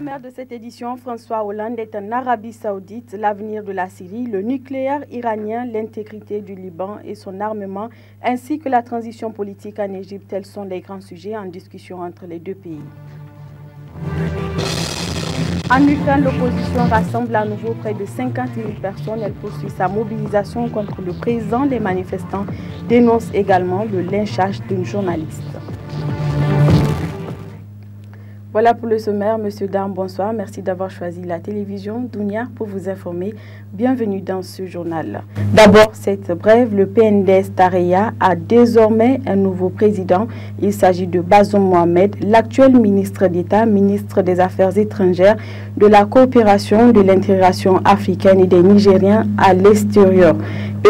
sommaire de cette édition, François Hollande est en Arabie Saoudite. L'avenir de la Syrie, le nucléaire iranien, l'intégrité du Liban et son armement, ainsi que la transition politique en Égypte, tels sont les grands sujets en discussion entre les deux pays. En Ukraine, l'opposition rassemble à nouveau près de 50 000 personnes. Elle poursuit sa mobilisation contre le président. Les manifestants dénoncent également le lynchage d'une journaliste. Voilà pour le sommaire. Monsieur Dam, bonsoir. Merci d'avoir choisi la télévision Dounia pour vous informer. Bienvenue dans ce journal. D'abord, cette brève, le PNDS Tareya a désormais un nouveau président. Il s'agit de Bazoum Mohamed, l'actuel ministre d'État, ministre des Affaires étrangères, de la coopération, de l'intégration africaine et des Nigériens à l'extérieur.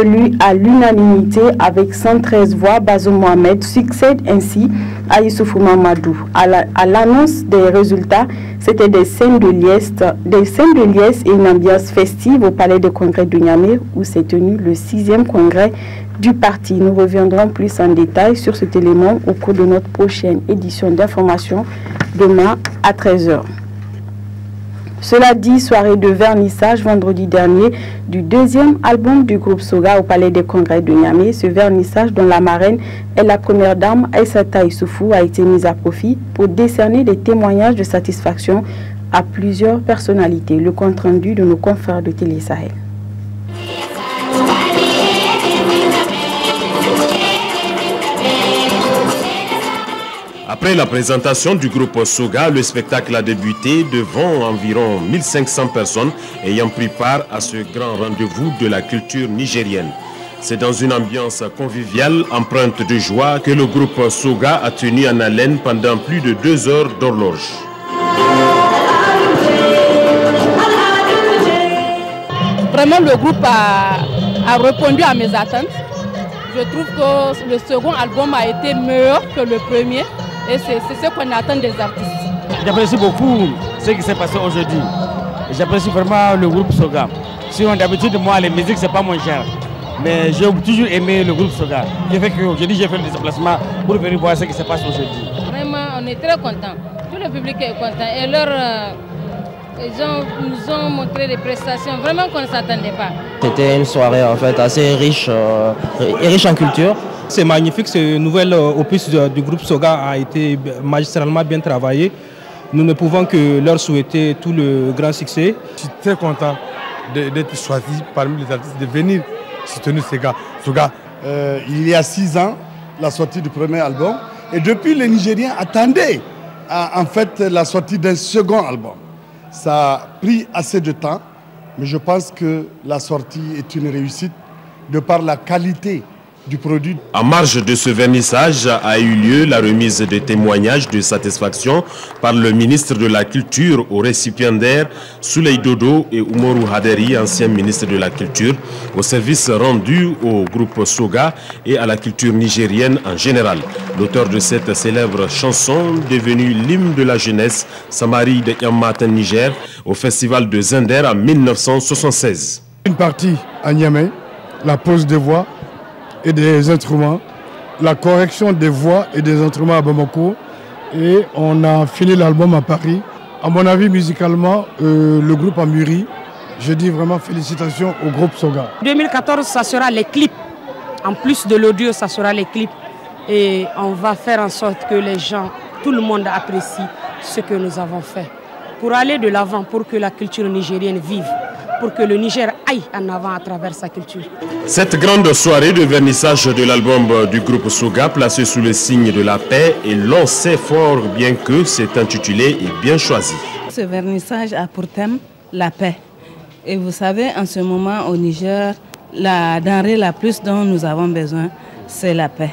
Élu à l'unanimité avec 113 voix, Bazoum Mohamed succède ainsi à Issoufou Mamadou. À l'annonce des résultats, c'était des scènes de liesse et une ambiance festive au Palais de Congrès de Niamey où s'est tenu le 6e congrès du parti. Nous reviendrons plus en détail sur cet élément au cours de notre prochaine édition d'information demain à 13 h. Cela dit, soirée de vernissage vendredi dernier du deuxième album du groupe Soga au Palais des Congrès de Niamey. Ce vernissage dont la marraine est la première dame Aïssata Issoufou a été mise à profit pour décerner des témoignages de satisfaction à plusieurs personnalités. Le compte rendu de nos confrères de Télé Sahel. Après la présentation du groupe Soga, le spectacle a débuté devant environ 1500 personnes ayant pris part à ce grand rendez-vous de la culture nigérienne. C'est dans une ambiance conviviale, empreinte de joie, que le groupe Soga a tenu en haleine pendant plus de 2 heures d'horloge. Vraiment, le groupe a répondu à mes attentes. Je trouve que le second album a été meilleur que le premier. Et c'est ce qu'on attend des artistes. J'apprécie beaucoup ce qui s'est passé aujourd'hui. J'apprécie vraiment le groupe Soga. Sinon, d'habitude, moi, les musiques, c'est pas mon genre. Mais j'ai toujours aimé le groupe Soga. J'ai fait qu'aujourd'hui, j'ai fait le déplacement pour venir voir ce qui se passe aujourd'hui. Vraiment, on est très contents. Tout le public est content. Et ils nous ont montré des prestations vraiment qu'on ne s'attendait pas. C'était une soirée en fait assez riche en culture. C'est magnifique, ce nouvel opus du groupe Soga a été magistralement bien travaillé. Nous ne pouvons que leur souhaiter tout le grand succès. Je suis très content d'être choisi parmi les artistes, de venir soutenir Soga. Il y a 6 ans, la sortie du premier album. Et depuis, les Nigériens attendaient en fait la sortie d'un second album. Ça a pris assez de temps, mais je pense que la sortie est une réussite de par la qualité du produit. En marge de ce vernissage a eu lieu la remise des témoignages de satisfaction par le ministre de la Culture aux récipiendaires Souley Dodo et Umoru Haderi, ancien ministre de la Culture, au service rendu au groupe Soga et à la culture nigérienne en général. L'auteur de cette célèbre chanson, devenue l'hymne de la jeunesse, Samari de Yammatan Niger, au festival de Zender en 1976. Une partie à Niamey, la pose des voix et des instruments, la correction des voix et des instruments à Bamako, et on a fini l'album à Paris. À mon avis, musicalement, le groupe a mûri. Je dis vraiment félicitations au groupe Soga. 2014, ça sera les clips. En plus de l'audio, ça sera les clips. Et on va faire en sorte que les gens, tout le monde apprécie ce que nous avons fait. Pour aller de l'avant, pour que la culture nigérienne vive, pour que le Niger aille en avant à travers sa culture. Cette grande soirée de vernissage de l'album du groupe Soga, placé sous le signe de la paix, et l'on sait fort bien que c'est intitulé et bien choisi. Ce vernissage a pour thème la paix. Et vous savez, en ce moment au Niger, la denrée la plus dont nous avons besoin, c'est la paix.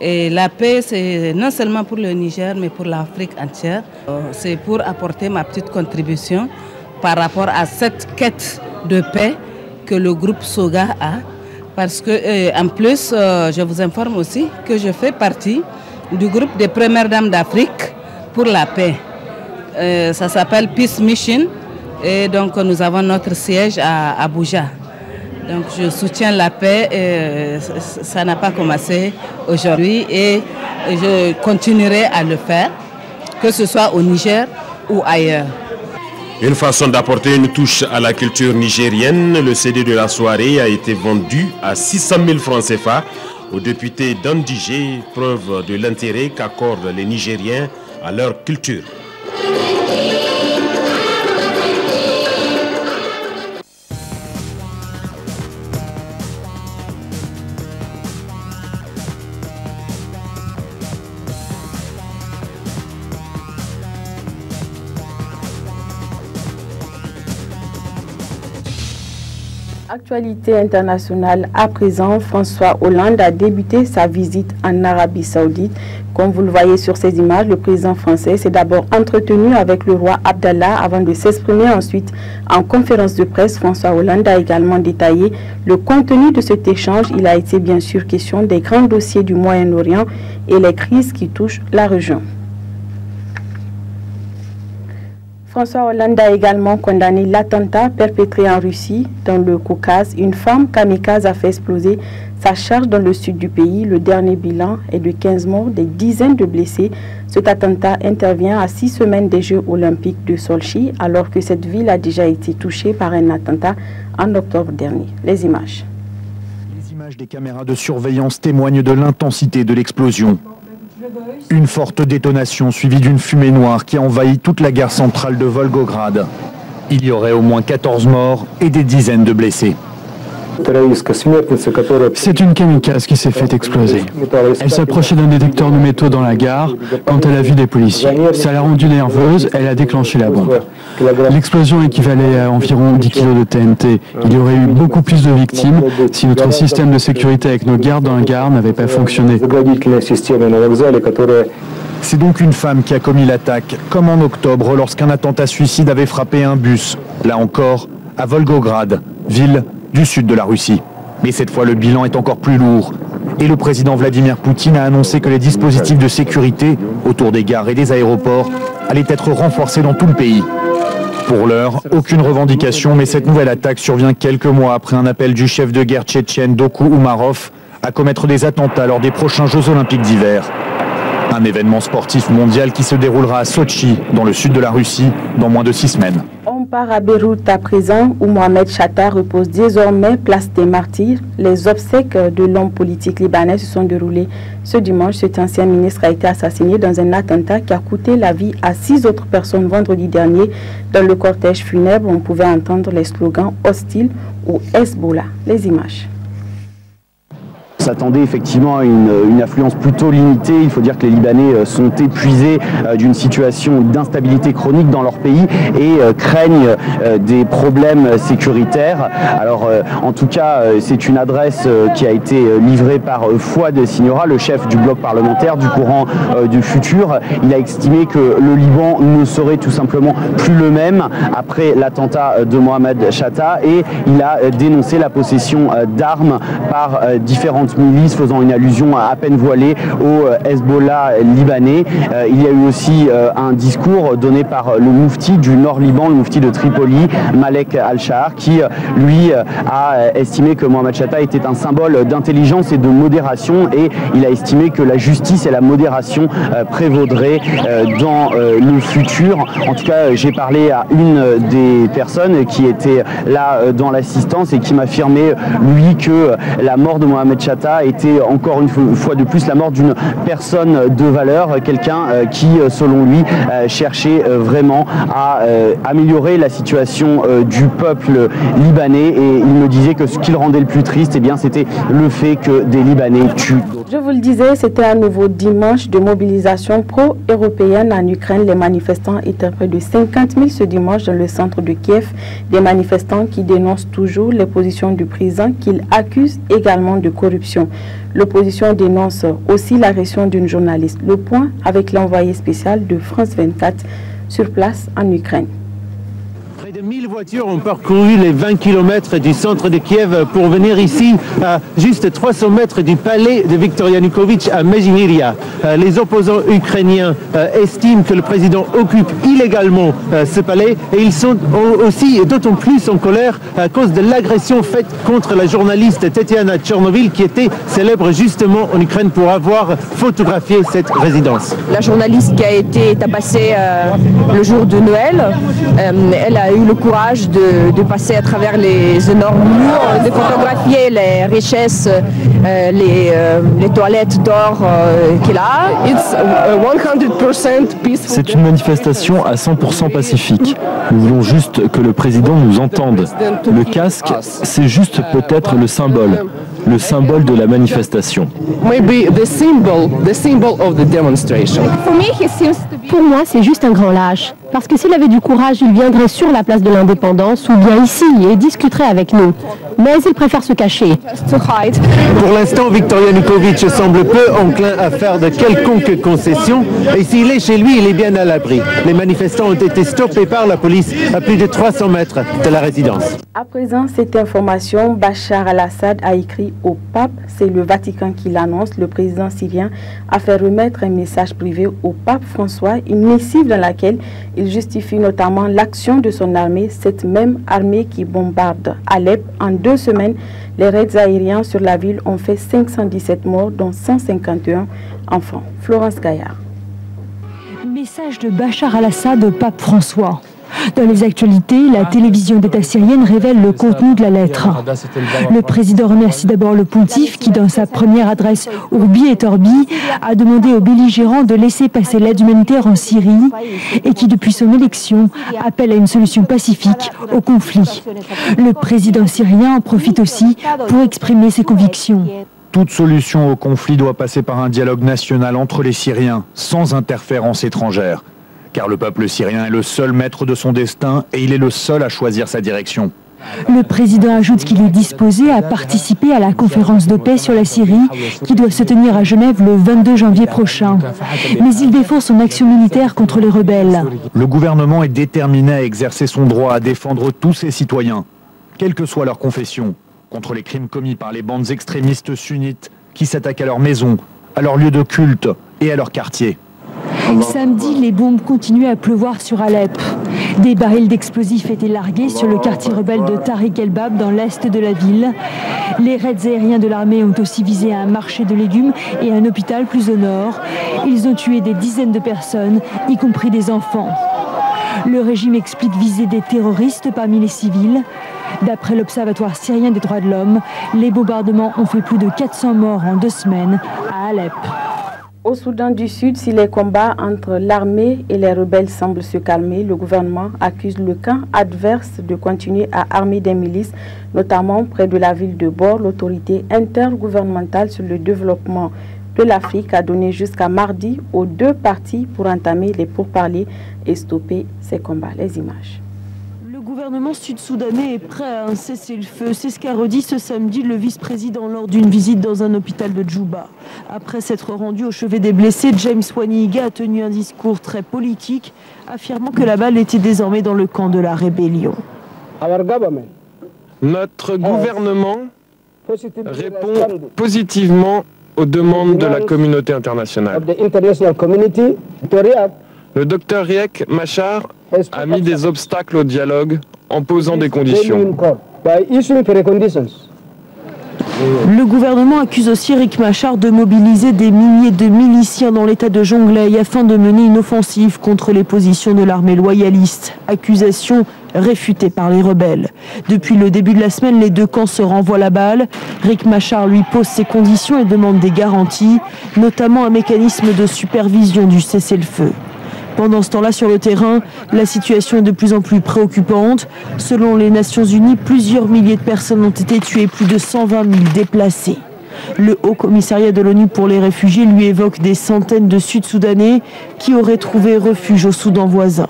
Et la paix, c'est non seulement pour le Niger, mais pour l'Afrique entière. C'est pour apporter ma petite contribution par rapport à cette quête de paix que le groupe Soga a. Parce que, en plus, je vous informe aussi que je fais partie du groupe des premières dames d'Afrique pour la paix. Ça s'appelle Peace Mission. Et donc, nous avons notre siège à Abuja. Donc, je soutiens la paix. Ça n'a pas commencé aujourd'hui et je continuerai à le faire, que ce soit au Niger ou ailleurs. Une façon d'apporter une touche à la culture nigérienne, le CD de la soirée a été vendu à 600 000 francs CFA au député d'Andigé, preuve de l'intérêt qu'accordent les Nigériens à leur culture. Actualité internationale à présent, François Hollande a débuté sa visite en Arabie Saoudite. Comme vous le voyez sur ces images, le président français s'est d'abord entretenu avec le roi Abdallah avant de s'exprimer ensuite en conférence de presse. François Hollande a également détaillé le contenu de cet échange. Il a été bien sûr question des grands dossiers du Moyen-Orient et les crises qui touchent la région. François Hollande a également condamné l'attentat perpétré en Russie dans le Caucase. Une femme kamikaze a fait exploser sa charge dans le sud du pays. Le dernier bilan est de 15 morts, des dizaines de blessés. Cet attentat intervient à 6 semaines des Jeux olympiques de Sochi, alors que cette ville a déjà été touchée par un attentat en octobre dernier. Les images. Les images des caméras de surveillance témoignent de l'intensité de l'explosion. Une forte détonation suivie d'une fumée noire qui a envahi toute la gare centrale de Volgograd. Il y aurait au moins 14 morts et des dizaines de blessés. C'est une kamikaze qui s'est fait exploser. Elle s'approchait d'un détecteur de métaux dans la gare quand elle a vu des policiers. Ça l'a rendue nerveuse, elle a déclenché la bombe. L'explosion équivalait à environ 10 kg de TNT. Il y aurait eu beaucoup plus de victimes si notre système de sécurité avec nos gardes dans la gare n'avait pas fonctionné. C'est donc une femme qui a commis l'attaque, comme en octobre lorsqu'un attentat suicide avait frappé un bus, là encore à Volgograd, ville du sud de la Russie. Mais cette fois, le bilan est encore plus lourd. Et le président Vladimir Poutine a annoncé que les dispositifs de sécurité autour des gares et des aéroports allaient être renforcés dans tout le pays. Pour l'heure, aucune revendication, mais cette nouvelle attaque survient quelques mois après un appel du chef de guerre tchétchène Dokou Umarov à commettre des attentats lors des prochains Jeux olympiques d'hiver. Un événement sportif mondial qui se déroulera à Sochi, dans le sud de la Russie, dans moins de 6 semaines. On part à Beyrouth à présent, où Mohamed Shatta repose désormais place des martyrs. Les obsèques de l'homme politique libanais se sont déroulées ce dimanche. Cet ancien ministre a été assassiné dans un attentat qui a coûté la vie à 6 autres personnes vendredi dernier. Dans le cortège funèbre, on pouvait entendre les slogans hostiles au Hezbollah. Les images. S'attendait effectivement à une affluence plutôt limitée. Il faut dire que les Libanais sont épuisés d'une situation d'instabilité chronique dans leur pays et craignent des problèmes sécuritaires. Alors en tout cas, c'est une adresse qui a été livrée par Fouad Signora, le chef du bloc parlementaire du courant du futur. Il a estimé que le Liban ne serait tout simplement plus le même après l'attentat de Mohamed Shatta et il a dénoncé la possession d'armes par différentes milices, faisant une allusion à peine voilée au Hezbollah libanais. Il y a eu aussi un discours donné par le moufti du Nord-Liban, le moufti de Tripoli, Malek Al-Shahar, qui lui a estimé que Mohamed Shatta était un symbole d'intelligence et de modération et il a estimé que la justice et la modération prévaudraient dans le futur. En tout cas, j'ai parlé à une des personnes qui était là dans l'assistance et qui m'affirmait, lui, que la mort de Mohamed Shatta était encore une fois de plus la mort d'une personne de valeur, quelqu'un qui, selon lui, cherchait vraiment à améliorer la situation du peuple libanais et il me disait que ce qui le rendait le plus triste, eh bien, c'était le fait que des Libanais tuent. Je vous le disais, c'était un nouveau dimanche de mobilisation pro-européenne en Ukraine. Les manifestants étaient près de 50 000 ce dimanche dans le centre de Kiev. Des manifestants qui dénoncent toujours les positions du président qu'ils accusent également de corruption. L'opposition dénonce aussi l'agression d'une journaliste. Le point avec l'envoyé spécial de France 24 sur place en Ukraine. Près de 1 1000 voitures ont parcouru les 20 km du centre de Kiev pour venir ici, à juste 300 mètres du palais de Viktor Yanukovych à Mezimiria. Les opposants ukrainiens estiment que le président occupe illégalement ce palais et ils sont aussi d'autant plus en colère à cause de l'agression faite contre la journaliste Tetiana Tchernovil qui était célèbre justement en Ukraine pour avoir photographié cette résidence. La journaliste qui a été tabassée le jour de Noël, elle a eu le courage de passer à travers les énormes murs, de photographier les richesses, les toilettes d'or qu'il a. C'est une manifestation à 100% pacifique. Nous voulons juste que le président nous entende. Le casque, c'est juste peut-être le symbole de la manifestation. Pour moi, c'est juste un grand lâche. Parce que s'il avait du courage, il viendrait sur la place de l'Indépendance ou bien ici et discuterait avec nous. Mais il préfère se cacher. Pour l'instant, Viktor Yanukovych semble peu enclin à faire de quelconque concession. Et s'il est chez lui, il est bien à l'abri. Les manifestants ont été stoppés par la police à plus de 300 mètres de la résidence. À présent, cette information, Bachar al-Assad a écrit au pape. C'est le Vatican qui l'annonce. Le président syrien a fait remettre un message privé au pape François, une missive dans laquelle il justifie notamment l'action de son armée, cette même armée qui bombarde Alep. En 2 semaines, les raids aériens sur la ville ont fait 517 morts, dont 151 enfants. Florence Gaillard. Message de Bachar al-Assad au pape François. Dans les actualités, la télévision d'État syrienne révèle le contenu de la lettre. Le président remercie d'abord le pontife qui, dans sa première adresse Urbi et Orbi, a demandé aux belligérants de laisser passer l'aide humanitaire en Syrie et qui, depuis son élection, appelle à une solution pacifique au conflit. Le président syrien en profite aussi pour exprimer ses convictions. Toute solution au conflit doit passer par un dialogue national entre les Syriens, sans interférence étrangère. Car le peuple syrien est le seul maître de son destin et il est le seul à choisir sa direction. Le président ajoute qu'il est disposé à participer à la conférence de paix sur la Syrie qui doit se tenir à Genève le 22 janvier prochain. Mais il défend son action militaire contre les rebelles. Le gouvernement est déterminé à exercer son droit à défendre tous ses citoyens, quelle que soit leur confession, contre les crimes commis par les bandes extrémistes sunnites qui s'attaquent à leurs maisons, à leurs lieux de culte et à leurs quartiers. Samedi, les bombes continuaient à pleuvoir sur Alep. Des barils d'explosifs étaient largués sur le quartier rebelle de Tariq el-Bab dans l'est de la ville. Les raids aériens de l'armée ont aussi visé un marché de légumes et un hôpital plus au nord. Ils ont tué des dizaines de personnes, y compris des enfants. Le régime explique viser des terroristes parmi les civils. D'après l'Observatoire syrien des droits de l'homme, les bombardements ont fait plus de 400 morts en 2 semaines à Alep. Au Soudan du Sud, si les combats entre l'armée et les rebelles semblent se calmer, le gouvernement accuse le camp adverse de continuer à armer des milices, notamment près de la ville de Bor. L'autorité intergouvernementale sur le développement de l'Afrique a donné jusqu'à mardi aux 2 parties pour entamer les pourparlers et stopper ces combats. Les images. Le gouvernement sud-soudanais est prêt à un cessez-le-feu. C'est ce qu'a redit ce samedi le vice-président lors d'une visite dans un hôpital de Djouba. Après s'être rendu au chevet des blessés, James Waniga a tenu un discours très politique, affirmant que la balle était désormais dans le camp de la rébellion. Notre gouvernement répond positivement aux demandes de la communauté internationale. Le docteur Riek Machar a mis des obstacles au dialogue en posant des conditions. Le gouvernement accuse aussi Riek Machar de mobiliser des milliers de miliciens dans l'état de Jonglei afin de mener une offensive contre les positions de l'armée loyaliste. Accusation réfutée par les rebelles. Depuis le début de la semaine, les 2 camps se renvoient la balle. Riek Machar lui pose ses conditions et demande des garanties, notamment un mécanisme de supervision du cessez-le-feu. Pendant ce temps-là, sur le terrain, la situation est de plus en plus préoccupante. Selon les Nations Unies, plusieurs milliers de personnes ont été tuées, plus de 120 000 déplacés. Le Haut Commissariat de l'ONU pour les réfugiés lui évoque des centaines de Sud-Soudanais qui auraient trouvé refuge au Soudan voisin.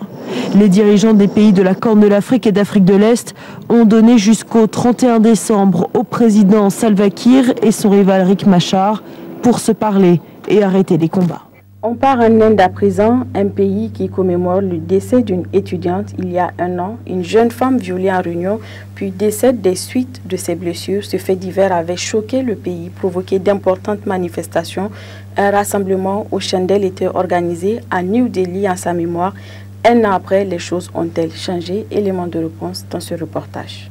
Les dirigeants des pays de la Corne de l'Afrique et d'Afrique de l'Est ont donné jusqu'au 31 décembre au président Salva Kiir et son rival Riek Machar pour se parler et arrêter les combats. On part en Inde à présent, un pays qui commémore le décès d'une étudiante il y a un an. Une jeune femme violée en réunion, puis décède des suites de ses blessures. Ce fait divers avait choqué le pays, provoqué d'importantes manifestations. Un rassemblement aux chandelles était organisé à New Delhi en sa mémoire. Un an après, les choses ont-elles changé? Élément de réponse dans ce reportage.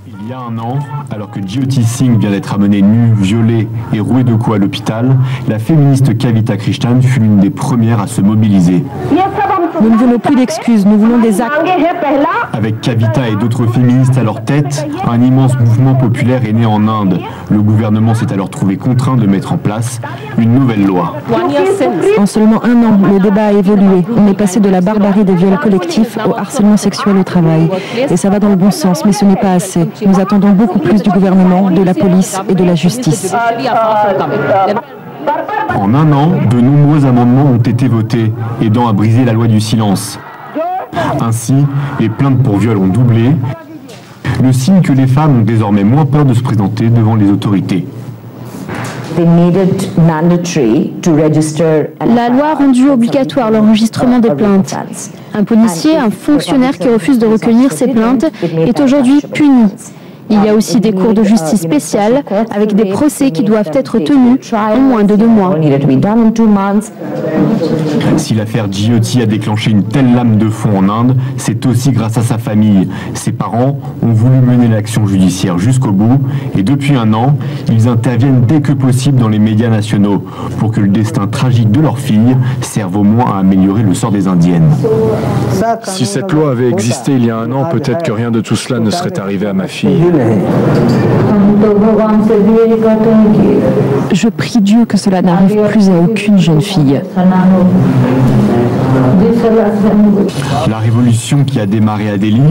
Il y a un an, alors que Jyoti Singh vient d'être amenée nue, violée et rouée de coups à l'hôpital, la féministe Kavita Krishnan fut l'une des premières à se mobiliser. Nous ne voulons plus d'excuses, nous voulons des actes. Avec Kavita et d'autres féministes à leur tête, un immense mouvement populaire est né en Inde. Le gouvernement s'est alors trouvé contraint de mettre en place une nouvelle loi. En seulement un an, le débat a évolué. On est passé de la barbarie des viols collectifs au harcèlement sexuel au travail. Et ça va dans le bon sens, mais ce n'est pas assez. Nous attendons beaucoup plus du gouvernement, de la police et de la justice. En un an, de nombreux amendements ont été votés, aidant à briser la loi du silence. Ainsi, les plaintes pour viol ont doublé, le signe que les femmes ont désormais moins peur de se présenter devant les autorités. La loi a rendu obligatoire l'enregistrement des plaintes. Un policier, un fonctionnaire qui refuse de recueillir ces plaintes est aujourd'hui puni. Il y a aussi des cours de justice spéciales avec des procès qui doivent être tenus en moins de 2 mois. Si l'affaire Jyoti a déclenché une telle lame de fond en Inde, c'est aussi grâce à sa famille. Ses parents ont voulu mener l'action judiciaire jusqu'au bout et depuis un an, ils interviennent dès que possible dans les médias nationaux pour que le destin tragique de leur fille serve au moins à améliorer le sort des Indiennes. Si cette loi avait existé il y a un an, peut-être que rien de tout cela ne serait arrivé à ma fille. Je prie Dieu que cela n'arrive plus à aucune jeune fille. La révolution qui a démarré à Delhi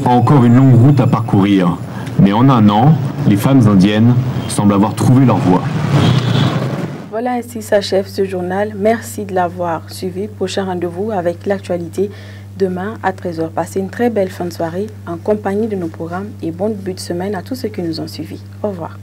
a encore une longue route à parcourir. Mais en un an, les femmes indiennes semblent avoir trouvé leur voie. Voilà, ainsi s'achève ce journal. Merci de l'avoir suivi. Prochain rendez-vous avec l'actualité demain à 13h. Passez une très belle fin de soirée en compagnie de nos programmes et bon début de semaine à tous ceux qui nous ont suivis. Au revoir.